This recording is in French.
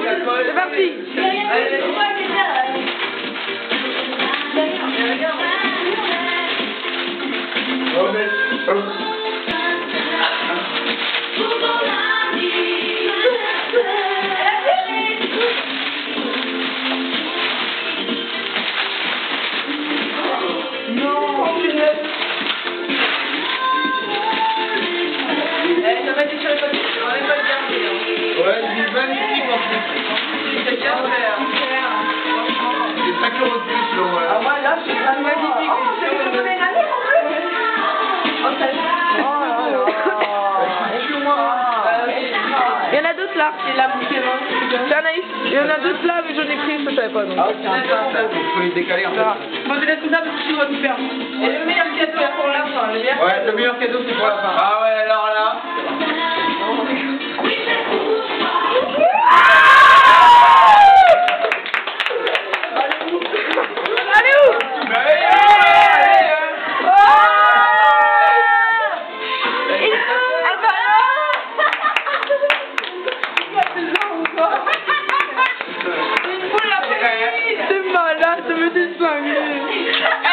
C'est parti. Ouais, il est magnifique en plus. C'est bien fait. C'est 5 € de plus, là, ouais. Ah ouais, là, c'est magnifique. Il y en a d'autres là. C'est la bouteille. Il y en a d'autres là, mais j'en ai pris, je savais pas. Donc. Ah, ok, donc il faut les décaler en fait. Moi, je laisse tout ça parce que je vais tout faire. Et le meilleur cadeau pour la fin. Ouais, le meilleur cadeau c'est pour la fin. Ah ouais, alors là. C'est malade, ça me dit 5 minutes.